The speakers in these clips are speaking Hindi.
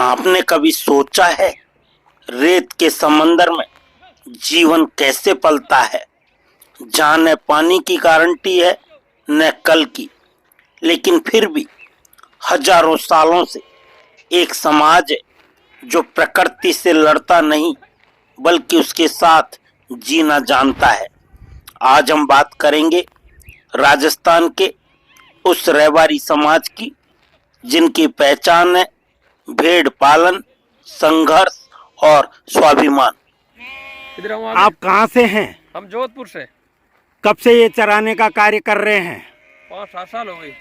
आपने कभी सोचा है रेत के समंदर में जीवन कैसे पलता है, जहाँ न पानी की गारंटी है न कल की, लेकिन फिर भी हजारों सालों से एक समाज है जो प्रकृति से लड़ता नहीं बल्कि उसके साथ जीना जानता है। आज हम बात करेंगे राजस्थान के उस रहवारी समाज की जिनकी पहचान है भेड़ पालन, संघर्ष और स्वाभिमान। आप कहाँ से हैं? हम जोधपुर से। कब से ये चराने का कार्य कर रहे हैं? 5-7 साल हो गई।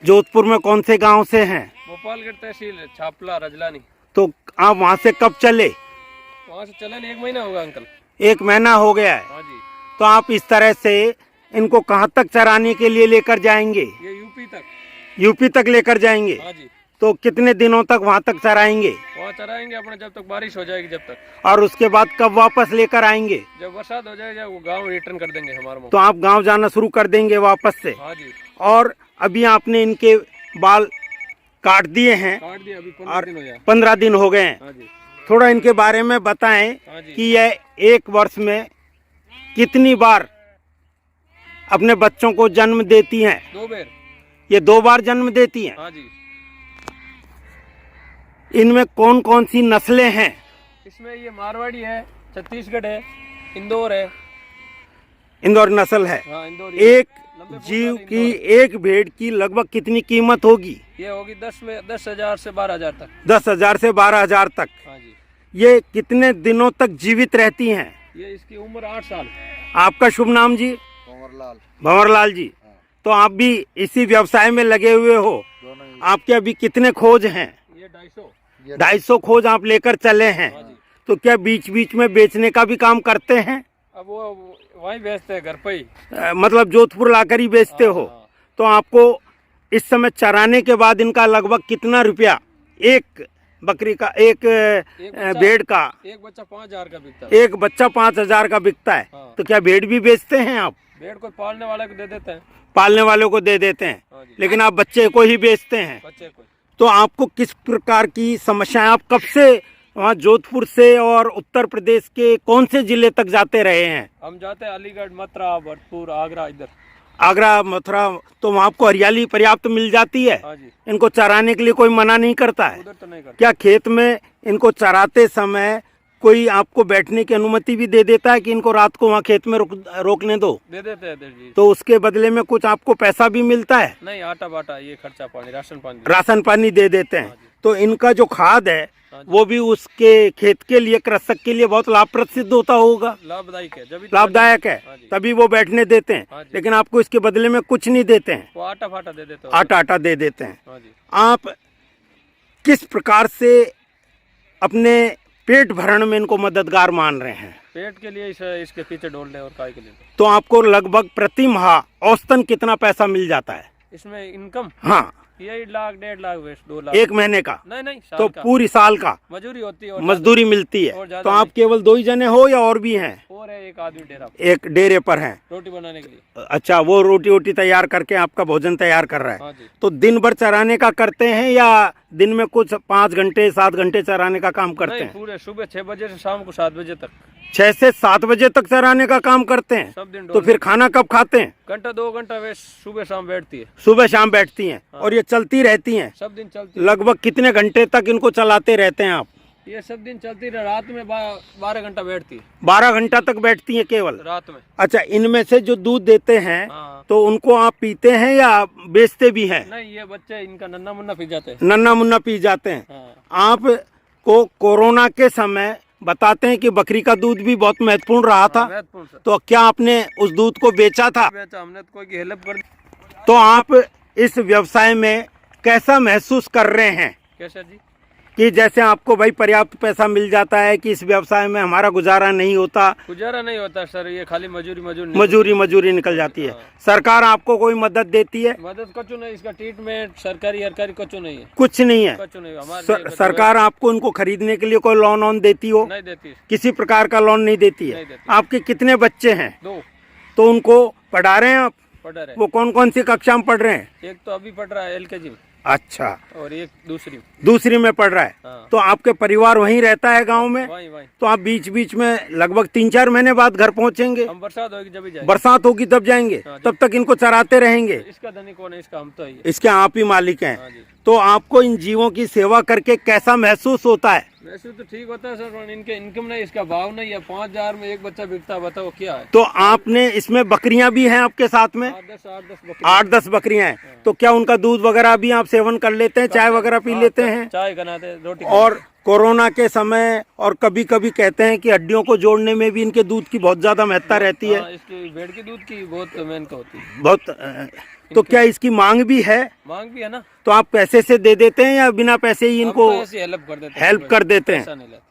जोधपुर में कौन से गांव से हैं? भोपालगढ़ तहसील, छापला, रजलानी। तो आप वहाँ से कब चले? वहाँ से चलन 1 महीना होगा अंकल। 1 महीना हो गया है। हाँ जी। तो आप इस तरह से इनको कहाँ तक चराने के लिए लेकर जाएंगे? ये यूपी तक। यूपी तक लेकर जाएंगे? हाँ जी। तो कितने दिनों तक वहाँ तक चराएंगे? वहाँ चराएंगे अपने जब तक बारिश हो जाएगी, जब तक। और उसके बाद कब वापस लेकर आएंगे? जब बरसात हो जाएगी वो गांव रिटर्न कर देंगे हमारे। तो आप गांव जाना शुरू कर देंगे वापस से? हाँ जी। और अभी आपने इनके बाल काट दिए हैं? काट दिए, अभी 15 और दिन हो गया। 15 दिन हो गए हैं। हाँ जी। थोड़ा इनके बारे में बताएं। हाँ जी। कि यह एक वर्ष में कितनी बार अपने बच्चों को जन्म देती हैं? 2 बार। ये 2 बार जन्म देती हैं। हाँ जी। इनमें कौन कौन सी नस्लें हैं? इसमें ये मारवाड़ी है, छत्तीसगढ़ है, इंदौर है। इंदौर नस्ल है। हाँ, इंदौर। एक जीव की, एक भेड़ की लगभग कितनी कीमत होगी? ये होगी 10,000 से 12,000 तक। 10,000 से 12,000 तक। हाँ जी। ये कितने दिनों तक जीवित रहती हैं? ये इसकी उम्र 8 साल। आपका शुभ नाम जी? भंवरलाल। भंवरलाल जी। तो आप भी इसी व्यवसाय में लगे हुए हो? आपके अभी कितने खोज हैं? ये 250। 250 खोज आप लेकर चले हैं। हाँ जी। तो क्या बीच बीच में बेचने का भी काम करते हैं? अब वो वहीं बेचते हैं, घर पे ही। मतलब जोधपुर लाकर ही बेचते हो? हाँ। तो आपको इस समय चराने के बाद इनका लगभग कितना रुपया एक बकरी का, एक भेड़ का? एक बच्चा 5,000 का बिकता है। एक बच्चा 5,000 का बिकता है। हाँ। तो क्या भेड़ भी बेचते हैं आप? भेड़ को पालने वाले को दे देते हैं। पालने वालों को दे देते हैं। हाँ जी। लेकिन आप बच्चे को ही बेचते हैं? बच्चे को। तो आपको किस प्रकार की समस्याएं, आप कब से वहाँ जोधपुर से और उत्तर प्रदेश के कौन से जिले तक जाते रहे हैं? हम जाते हैं अलीगढ़, मथुरा, भरतपुर, आगरा, इधर। आगरा, मथुरा। तो वहाँ आपको हरियाली पर्याप्त मिल जाती है? हाँ जी। इनको चराने के लिए कोई मना नहीं करता है? उधर तो नहीं करते। क्या खेत में इनको चराते समय कोई आपको बैठने की अनुमति भी दे देता है कि इनको रात को वहाँ खेत में रोकने दो? दे देते हैं जी। तो उसके बदले में कुछ आपको पैसा भी मिलता है? नहीं, आटा बाटा, ये खर्चा पानी, राशन पानी। राशन पानी दे देते हैं। हाँ जी। तो इनका जो खाद है हाँ जी। वो भी उसके खेत के लिए, कृषक के लिए बहुत लाभप्रद सिद्ध होता होगा? लाभदायक है, जब लाभदायक है, हाँ जी। तभी वो बैठने देते हैं। हाँ जी। लेकिन आपको इसके बदले में कुछ नहीं देते हैं? वो आटा फाटा दे देते हैं। आटा दे देते हैं। हाँ जी। आप किस प्रकार से अपने पेट भरण में इनको मददगार मान रहे हैं? पेट के लिए इसके पीछे डोलने और काय के लिए। तो आपको लगभग प्रति माह औसतन कितना पैसा मिल जाता है इसमें इनकम? हाँ, यही 1,00,000, 1.5 लाख, 2 लाख। 1 महीने का? नहीं, साल तो का। पूरी साल का मजदूरी होती है और मजदूरी मिलती और है। ज्यादा तो आप केवल 2 ही जने हो या और भी हैं? और है एक आदमी डेरा एक डेरे पर हैं? रोटी बनाने के लिए। अच्छा, वो रोटी वोटी तैयार करके आपका भोजन तैयार कर रहा है? हाँ जी। तो दिन भर चराने का करते हैं या दिन में कुछ 5 घंटे 7 घंटे चराने का काम करते नहीं, हैं? पूरे सुबह 6 बजे से शाम को 7 बजे तक। 6 से 7 बजे तक चराने का काम करते हैं? सब दिन तो फिर खाना कब खाते हैं? घंटा 2 घंटा वे सुबह शाम बैठती है। सुबह शाम बैठती हैं? हाँ। और ये चलती रहती हैं? सब दिन चलती है। लगभग कितने घंटे तक इनको चलाते रहते हैं आप? ये सब दिन चलती है। रात में 12 घंटा बैठती है। 12 घंटा तक बैठती हैं केवल? रात में। अच्छा, इनमें से जो दूध देते हैं हाँ। तो उनको आप पीते हैं या बेचते भी हैं? नहीं, ये बच्चे इनका नन्ना मुन्ना पी जाते हैं। नन्ना मुन्ना पी जाते हैं। हाँ। आप को कोरोना के समय बताते हैं कि बकरी का दूध भी बहुत महत्वपूर्ण रहा था। महत्वपूर्ण सर। तो क्या आपने उस दूध को बेचा था? बेचा हमने, तो कोई की हेल्प कर दी। तो आप इस व्यवसाय में कैसा महसूस कर रहे हैं कैसा जी? कि जैसे आपको भाई पर्याप्त पैसा मिल जाता है कि इस व्यवसाय में हमारा गुजारा नहीं होता, गुजारा नहीं होता सर, ये खाली मजूरी निकल जाती है? सरकार आपको कोई मदद देती है? मदद कचू नहीं, इसका ट्रीटमेंट सरकारी हरकारी कचू नहीं है। कुछ नहीं है? कचू नहीं हमारे सरकार आपको इनको खरीदने के लिए कोई लोन देती हो? नहीं देती। किसी प्रकार का लोन नहीं देती है? नहीं देती। आपके कितने बच्चे हैं? 2। तो उनको पढ़ा रहे हैं आप? पढ़ रहे। वो कौन कौन सी कक्षा में पढ़ रहे हैं? एक तो अभी पढ़ रहा है LKG में। अच्छा, और एक दूसरी। दूसरी में पढ़ रहा है। हाँ। तो आपके परिवार वहीं रहता है गांव में? वहीं वहीं। तो आप बीच बीच में लगभग 3-4 महीने बाद घर पहुंचेंगे? हम बरसात होगी जब ही जाएंगे। बरसात होगी तब जाएंगे? हाँ जी। तब तक इनको चराते रहेंगे? इसका धनी कौन है, इसका हम तो ही है। इसके आप ही मालिक हैं। हाँ जी। तो आपको इन जीवों की सेवा करके कैसा महसूस होता है? वैसे तो ठीक होता है सर, पर इनके इनकम नहीं, इसका भाव नहीं है। 5,000 में एक बच्चा बिकता है, बताओ क्या है। तो आपने इसमें बकरियां भी हैं आपके साथ में? 8-10 बकरियां हैं। तो क्या उनका दूध वगैरह भी आप सेवन कर लेते हैं? चाय वगैरह पी लेते हैं? चाय बनाते, रोटी। और कोरोना के समय और कभी कभी कहते हैं कि हड्डियों को जोड़ने में भी इनके दूध की बहुत ज्यादा महत्ता रहती है। इसकी भेड़ के दूध की बहुत मेहनत होती है। बहुत। तो क्या इसकी मांग भी है? मांग भी है ना। तो आप पैसे से दे देते हैं या बिना पैसे ही इनको हेल्प कर देते हैं? हेल्प कर देते हैं। पैसा नहीं लेते।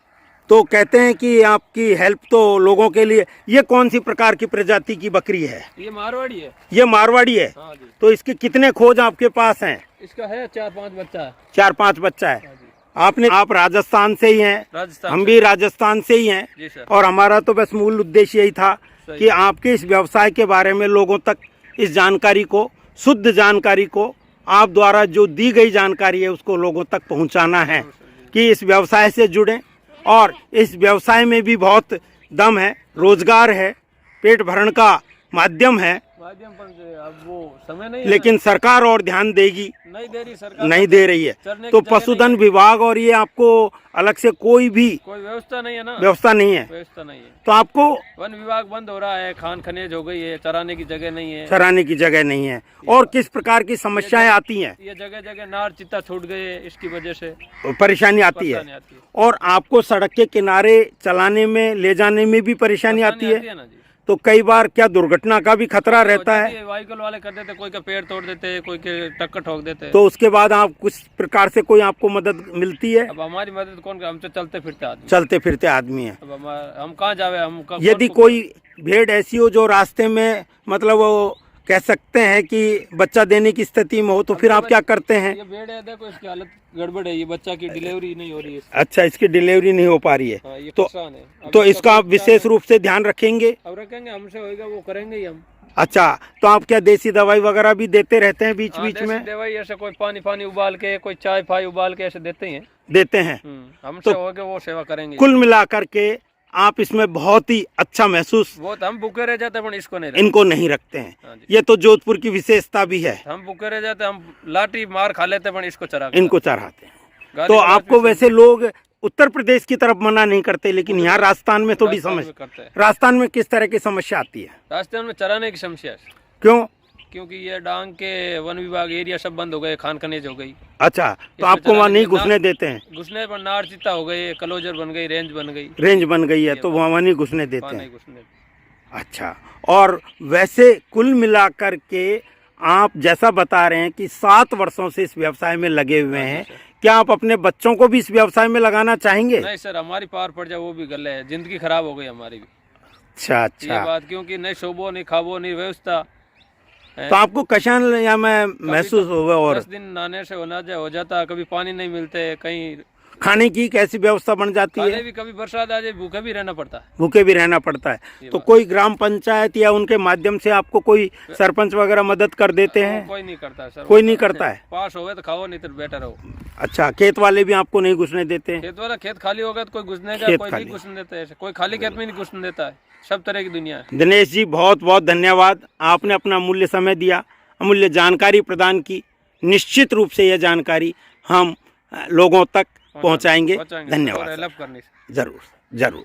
तो कहते हैं कि आपकी हेल्प तो लोगों के लिए। ये कौन सी प्रकार की प्रजाति की बकरी है? ये मारवाड़ी है। ये मारवाड़ी है। हाँ जी। तो इसके कितने खोज आपके पास हैं? इसका है 4-5 बच्चा है। 4-5 बच्चा है। हाँ जी। आप राजस्थान से ही हैं? राजस्थान हम भी राजस्थान से ही हैं। जी सर। और हमारा तो बस मूल उद्देश्य यही था सही। कि आपके इस व्यवसाय के बारे में लोगों तक इस जानकारी को, शुद्ध जानकारी को, आप द्वारा जो दी गई जानकारी है उसको लोगों तक पहुंचाना है कि इस व्यवसाय से जुड़ें। और इस व्यवसाय में भी बहुत दम है, रोजगार है, पेट भरण का माध्यम है। माध्यम पर अब वो समय नहीं है लेकिन सरकार और ध्यान देगी? नहीं दे रही सरकार, नहीं दे रही है। चरने तो की जगह पशुधन नहीं विभाग और ये आपको अलग से कोई भी कोई व्यवस्था नहीं है ना। व्यवस्था नहीं है। व्यवस्था नहीं है। तो आपको वन विभाग बंद हो रहा है, खान खनिज हो गई है, चराने की जगह नहीं है। चराने की जगह नहीं है। और किस प्रकार की समस्याएं आती हैं? ये जगह जगह नार चित्ता छूट गए हैं, इसकी वजह से परेशानी आती है। परेशानी आती है। और आपको सड़क के किनारे चलाने में, ले जाने में भी परेशानी आती है। ना जी। तो कई बार क्या दुर्घटना का भी खतरा रहता है? व्हीकल वाले कर देते, कोई का पेड़ तोड़ देते, कोई के टक्कर ठोक देते। तो उसके बाद आप कुछ प्रकार से कोई आपको मदद मिलती है? अब हमारी मदद कौन कर, हम तो चलते फिरते आदमी। चलते फिरते आदमी है। अब हम कहाँ जावे, यदि कोई भेड़ ऐसी हो जो रास्ते में, मतलब वो कह सकते हैं कि बच्चा देने की स्थिति में हो, तो फिर आप क्या करते हैं? ये भेड़ है, देखो इसकी हालत गड़बड़ है, ये बच्चा की डिलीवरी नहीं हो रही है। अच्छा, इसकी डिलीवरी नहीं हो पा रही है। हाँ, ये तो परेशान है। अब तो इसका इसका आप विशेष रूप से ध्यान रखेंगे? अब रखेंगे, हमसे होएगा वो करेंगे ही हम। अच्छा, तो आप क्या देसी दवाई वगैरह भी देते रहते हैं बीच बीच में? दवाई ऐसे कोई पानी उबाल के, कोई चाय फाई उबाल के ऐसे देते हैं। देते हैं। हमसे होगा वो सेवा करेंगे। कुल मिलाकर के आप इसमें बहुत ही अच्छा महसूस, वो तो हम भूखे रह जाते हैं, पर इसको नहीं इनको नहीं रखते हैं। हाँ जी। ये तो जोधपुर की विशेषता भी है। हम भूखे रह जाते हैं, हम लाठी मार खा लेते हैं, पर इसको चरा इनको चढ़ाते हैं। गाली तो गलौज आपको भी वैसे लोग उत्तर प्रदेश की तरफ मना नहीं करते, लेकिन यहाँ राजस्थान में थोड़ी राजस्थान में समस्या। करते हैं। राजस्थान में किस तरह की समस्या आती है? राजस्थान में चराने की समस्या है, क्यों? क्योंकि ये डांग के वन विभाग एरिया सब बंद हो गए, खान खनिज हो गई। अच्छा, तो इसमें आपको वहाँ चराने नहीं की घुसने देते हैं? घुसने पर नार चित्ता हो गई, कलोजर बन गई, रेंज बन गई, रेंज बन गई है तो वहाँ नहीं घुसने देते वहाँ हैं। नहीं घुसने। अच्छा, और वैसे कुल मिलाकर के आप जैसा बता रहे हैं कि 7 वर्षों से इस व्यवसाय में लगे हुए हैं, क्या आप अपने बच्चों को भी इस व्यवसाय में लगाना चाहेंगे? नहीं सर, हमारी पार पड़ जाए वो भी गले है, जिंदगी खराब हो गई हमारी भी। अच्छा ये अच्छा। बात, क्योंकि नहीं सोबो नहीं खाबो नहीं व्यवस्था। तो आपको कशान या मैं महसूस हुआ? और 10 दिन नहाने से हो जाता, कभी पानी नहीं मिलते, कहीं खाने की कैसी व्यवस्था बन जाती खाने है? भी कभी बरसात आ जाए, भूखे भी रहना पड़ता है। भूखे भी रहना पड़ता है। तो कोई ग्राम पंचायत या उनके माध्यम से आपको कोई सरपंच वगैरह मदद कर देते हैं? कोई नहीं करता है सर। कोई नहीं करता है? पास होवे तो खाओ, नहीं तो बेटर हो। अच्छा, खेत वाले भी आपको नहीं घुसने देते हैं? खेत वाला, खेत खाली होगा तो कोई घुसने का, खेत कोई खाली। नहीं घुसने देता है, कोई खाली खेत में नहीं घुसने देता है। सब तरह की दुनिया है। दिनेश जी, बहुत बहुत धन्यवाद। आपने अपना अमूल्य समय दिया, अमूल्य जानकारी प्रदान की। निश्चित रूप से यह जानकारी हम लोगों तक पहुंचाएंगे। धन्यवाद। हेल्प करनी। जरूर जरूर।